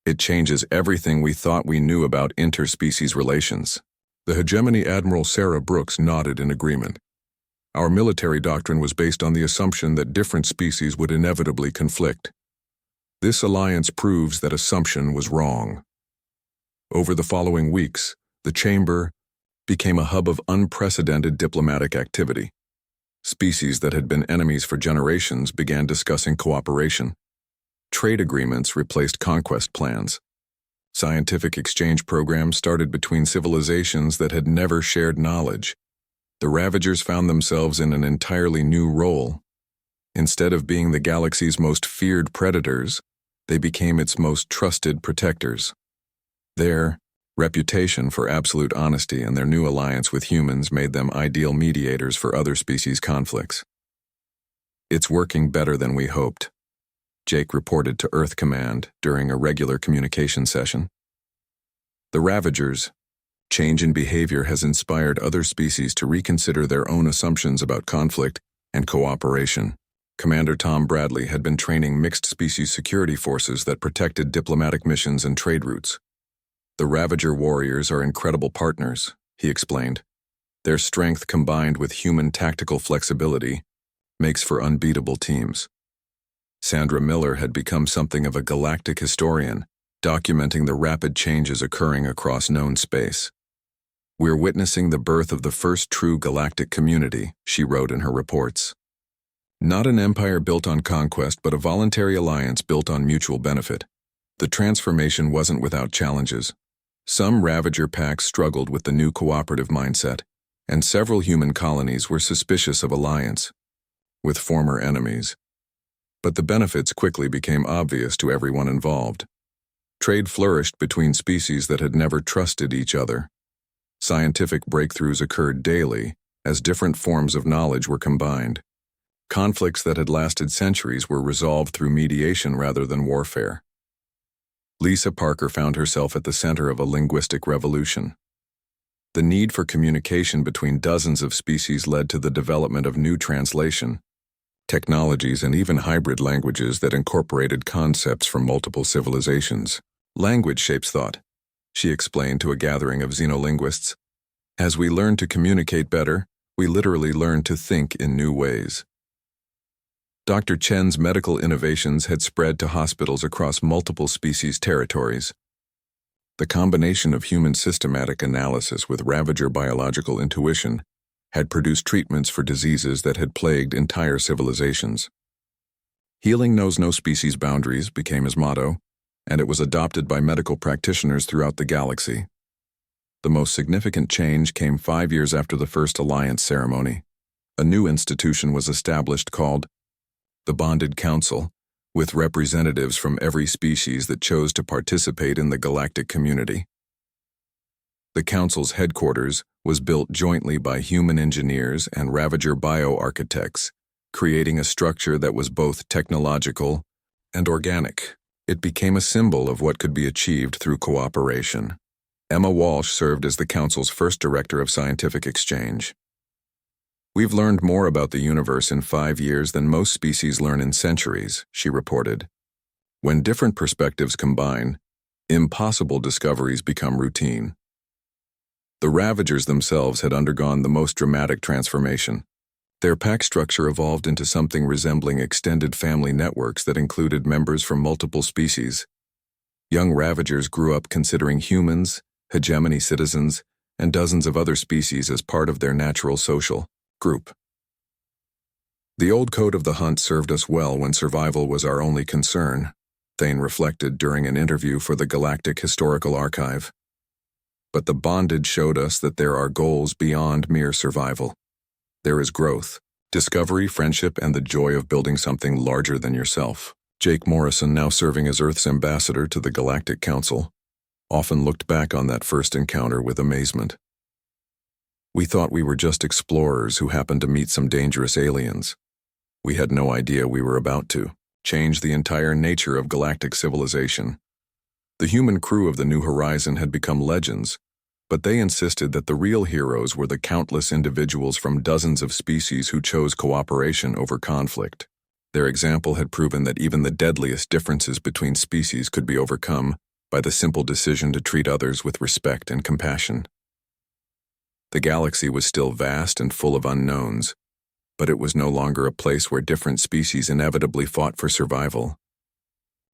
it changes everything we thought we knew about interspecies relations. The hegemony Admiral Sarah Brooks nodded in agreement. Our military doctrine was based on the assumption that different species would inevitably conflict. This alliance proves that assumption was wrong. Over the following weeks, the chamber became a hub of unprecedented diplomatic activity. Species that had been enemies for generations began discussing cooperation. Trade agreements replaced conquest plans. Scientific exchange programs started between civilizations that had never shared knowledge. The Ravagers found themselves in an entirely new role, Instead of being the galaxy's most feared predators, they became its most trusted protectors. Their reputation for absolute honesty and their new alliance with humans made them ideal mediators for other species conflicts. "It's working better than we hoped," Jake reported to Earth Command during a regular communication session. The Ravagers' change in behavior has inspired other species to reconsider their own assumptions about conflict and cooperation. Commander Tom Bradley had been training mixed-species security forces that protected diplomatic missions and trade routes. "The Ravager warriors are incredible partners," he explained. "Their strength combined with human tactical flexibility makes for unbeatable teams." Sandra Miller had become something of a galactic historian, documenting the rapid changes occurring across known space. "We're witnessing the birth of the first true galactic community," she wrote in her reports. "Not an empire built on conquest, but a voluntary alliance built on mutual benefit." The transformation wasn't without challenges. Some Ravager packs struggled with the new cooperative mindset, and several human colonies were suspicious of alliance with former enemies. But the benefits quickly became obvious to everyone involved. Trade flourished between species that had never trusted each other. Scientific breakthroughs occurred daily as different forms of knowledge were combined. Conflicts that had lasted centuries were resolved through mediation rather than warfare. Lisa Parker found herself at the center of a linguistic revolution. The need for communication between dozens of species led to the development of new translation technologies and even hybrid languages that incorporated concepts from multiple civilizations. "Language shapes thought," she explained to a gathering of xenolinguists. "As we learn to communicate better, we literally learn to think in new ways." Dr. Chen's medical innovations had spread to hospitals across multiple species territories. The combination of human systematic analysis with Ravager biological intuition had produced treatments for diseases that had plagued entire civilizations. "Healing knows no species boundaries" became his motto, and it was adopted by medical practitioners throughout the galaxy. The most significant change came 5 years after the first alliance ceremony. A new institution was established called the Bonded Council, with representatives from every species that chose to participate in the galactic community. The Council's headquarters was built jointly by human engineers and Ravager bioarchitects, creating a structure that was both technological and organic. It became a symbol of what could be achieved through cooperation. Emma Walsh served as the Council's first director of scientific exchange. "We've learned more about the universe in 5 years than most species learn in centuries," she reported. "When different perspectives combine, impossible discoveries become routine." The Ravagers themselves had undergone the most dramatic transformation. Their pack structure evolved into something resembling extended family networks that included members from multiple species. Young Ravagers grew up considering humans, hegemony citizens, and dozens of other species as part of their natural social group. "The old code of the hunt served us well when survival was our only concern," Thane reflected during an interview for the Galactic Historical Archive. "But the bonded showed us that there are goals beyond mere survival. There is growth, discovery, friendship, and the joy of building something larger than yourself." Jake Morrison, now serving as Earth's ambassador to the Galactic Council, often looked back on that first encounter with amazement. "We thought we were just explorers who happened to meet some dangerous aliens. We had no idea we were about to change the entire nature of galactic civilization." The human crew of the New Horizon had become legends, but they insisted that the real heroes were the countless individuals from dozens of species who chose cooperation over conflict. Their example had proven that even the deadliest differences between species could be overcome by the simple decision to treat others with respect and compassion. The galaxy was still vast and full of unknowns, but it was no longer a place where different species inevitably fought for survival.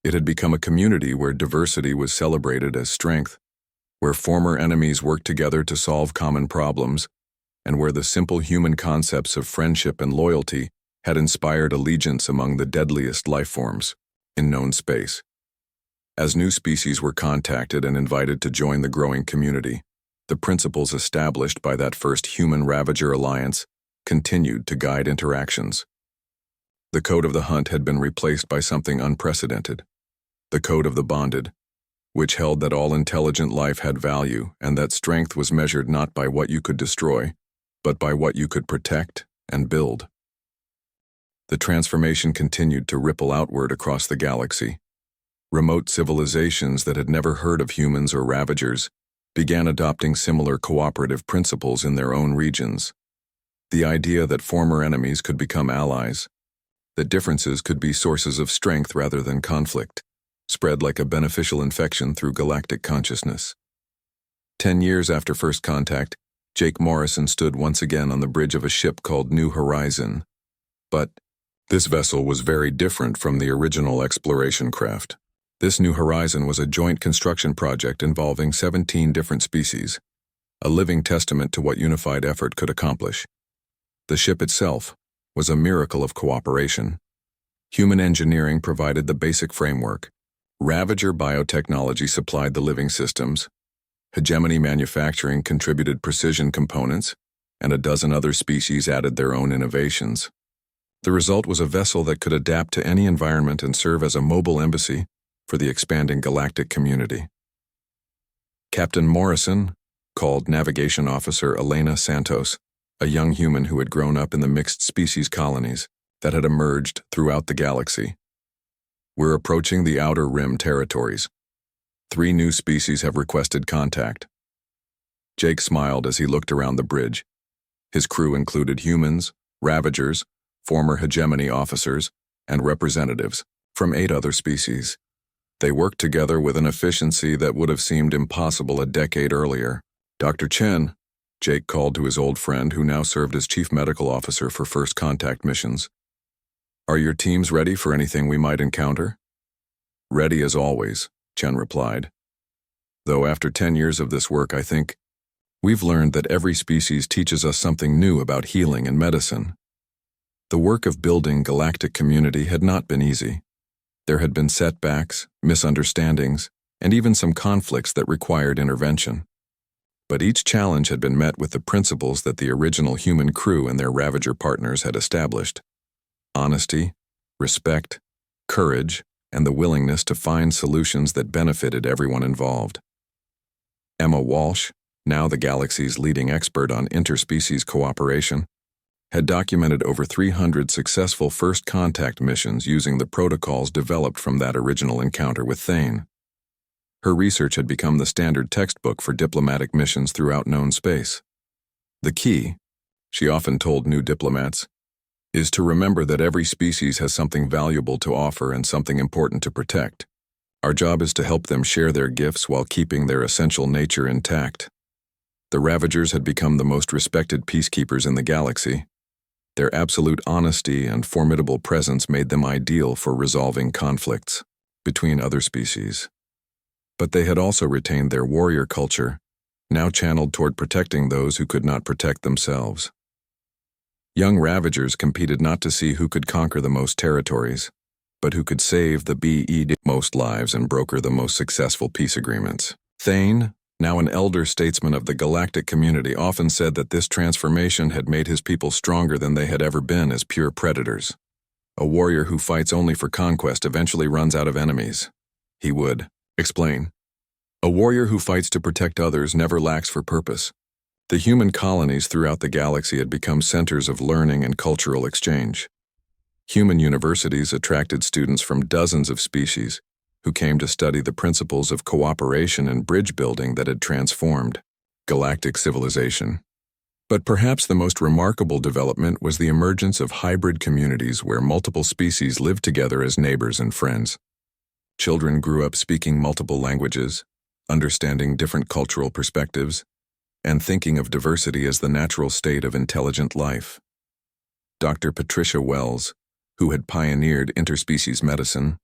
It had become a community where diversity was celebrated as strength, where former enemies worked together to solve common problems, and where the simple human concepts of friendship and loyalty had inspired allegiance among the deadliest lifeforms in known space. As new species were contacted and invited to join the growing community, the principles established by that first human Ravager alliance continued to guide interactions. The code of the hunt had been replaced by something unprecedented. The code of the bonded, which held that all intelligent life had value and that strength was measured not by what you could destroy, but by what you could protect and build. The transformation continued to ripple outward across the galaxy. Remote civilizations that had never heard of humans or ravagers began adopting similar cooperative principles in their own regions. The idea that former enemies could become allies, that differences could be sources of strength rather than conflict, spread like a beneficial infection through galactic consciousness. 10 years after first contact, Jake Morrison stood once again on the bridge of a ship called New Horizon. But this vessel was very different from the original exploration craft. This New Horizon was a joint construction project involving 17 different species, a living testament to what unified effort could accomplish. The ship itself was a miracle of cooperation. Human engineering provided the basic framework. Ravager biotechnology supplied the living systems. Hegemony manufacturing contributed precision components, and a dozen other species added their own innovations. The result was a vessel that could adapt to any environment and serve as a mobile embassy for the expanding galactic community. Captain Morrison called Navigation Officer Elena Santos, a young human who had grown up in the mixed species colonies that had emerged throughout the galaxy. We're approaching the Outer Rim territories. 3 new species have requested contact. Jake smiled as he looked around the bridge. His crew included humans, ravagers, former hegemony officers, and representatives from 8 other species. They worked together with an efficiency that would have seemed impossible a decade earlier. Dr. Chen, Jake called to his old friend who now served as chief medical officer for first contact missions. Are your teams ready for anything we might encounter? Ready as always, Chen replied. Though after 10 years of this work, I think we've learned that every species teaches us something new about healing and medicine. The work of building galactic community had not been easy. There had been setbacks, misunderstandings, and even some conflicts that required intervention. But each challenge had been met with the principles that the original human crew and their Ravager partners had established: honesty, respect, courage, and the willingness to find solutions that benefited everyone involved. Emma Walsh, now the galaxy's leading expert on interspecies cooperation, had documented over 300 successful first contact missions using the protocols developed from that original encounter with Thane. Her research had become the standard textbook for diplomatic missions throughout known space. The key, she often told new diplomats, is to remember that every species has something valuable to offer and something important to protect. Our job is to help them share their gifts while keeping their essential nature intact. The Ravagers had become the most respected peacekeepers in the galaxy. Their absolute honesty and formidable presence made them ideal for resolving conflicts between other species. But they had also retained their warrior culture, now channeled toward protecting those who could not protect themselves. Young Ravagers competed not to see who could conquer the most territories, but who could save the most lives and broker the most successful peace agreements. Thane, now an elder statesman of the galactic community, often said that this transformation had made his people stronger than they had ever been as pure predators. A warrior who fights only for conquest eventually runs out of enemies, he would explain. A warrior who fights to protect others never lacks for purpose. The human colonies throughout the galaxy had become centers of learning and cultural exchange. Human universities attracted students from dozens of species who came to study the principles of cooperation and bridge building that had transformed galactic civilization. But perhaps the most remarkable development was the emergence of hybrid communities where multiple species lived together as neighbors and friends. Children grew up speaking multiple languages, understanding different cultural perspectives, and thinking of diversity as the natural state of intelligent life. Dr. Patricia Wells, who had pioneered interspecies medicine,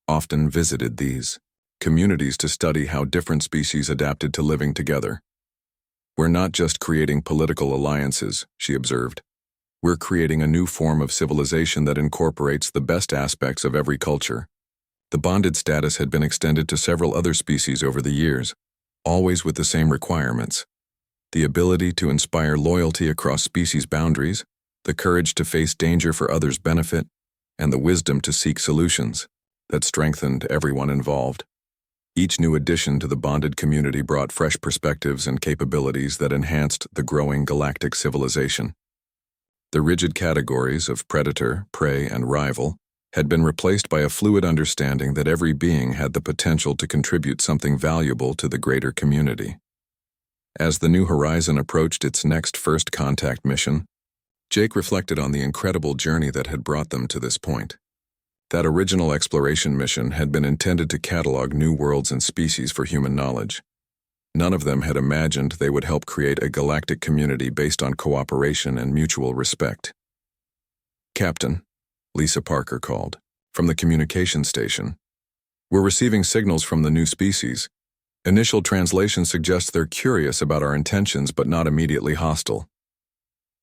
often visited these communities to study how different species adapted to living together. We're not just creating political alliances, she observed. We're creating a new form of civilization that incorporates the best aspects of every culture. The bonded status had been extended to several other species over the years, always with the same requirements: the ability to inspire loyalty across species boundaries, the courage to face danger for others' benefit, and the wisdom to seek solutions that strengthened everyone involved. Each new addition to the bonded community brought fresh perspectives and capabilities that enhanced the growing galactic civilization. The rigid categories of predator, prey, and rival had been replaced by a fluid understanding that every being had the potential to contribute something valuable to the greater community. As the New Horizon approached its next first contact mission, Jake reflected on the incredible journey that had brought them to this point. That original exploration mission had been intended to catalog new worlds and species for human knowledge. None of them had imagined they would help create a galactic community based on cooperation and mutual respect. "Captain," Lisa Parker called, from the communication station. "We're receiving signals from the new species. Initial translation suggests they're curious about our intentions but not immediately hostile."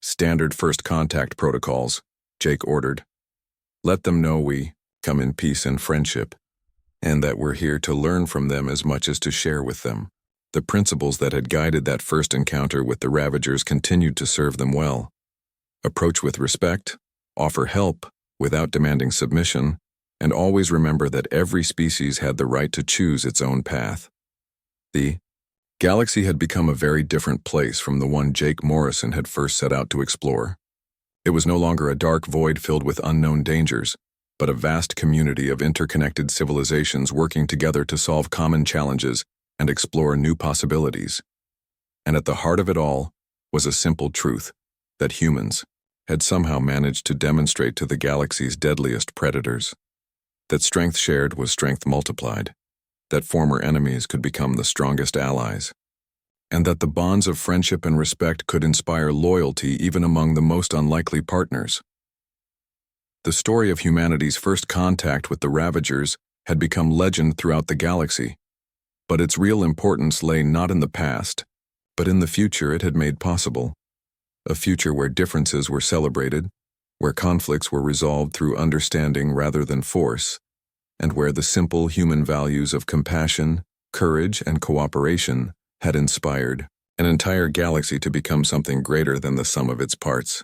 "Standard first contact protocols," Jake ordered. "Let them know we come in peace and friendship, and that we're here to learn from them as much as to share with them." The principles that had guided that first encounter with the Ravagers continued to serve them well. Approach with respect, offer help without demanding submission, and always remember that every species had the right to choose its own path. The galaxy had become a very different place from the one Jake Morrison had first set out to explore. It was no longer a dark void filled with unknown dangers, but a vast community of interconnected civilizations working together to solve common challenges and explore new possibilities. And at the heart of it all was a simple truth, that humans had somehow managed to demonstrate to the galaxy's deadliest predators that strength shared was strength multiplied, that former enemies could become the strongest allies, and that the bonds of friendship and respect could inspire loyalty even among the most unlikely partners. The story of humanity's first contact with the Ravagers had become legend throughout the galaxy, but its real importance lay not in the past, but in the future it had made possible. A future where differences were celebrated, where conflicts were resolved through understanding rather than force, and where the simple human values of compassion, courage, and cooperation had inspired an entire galaxy to become something greater than the sum of its parts.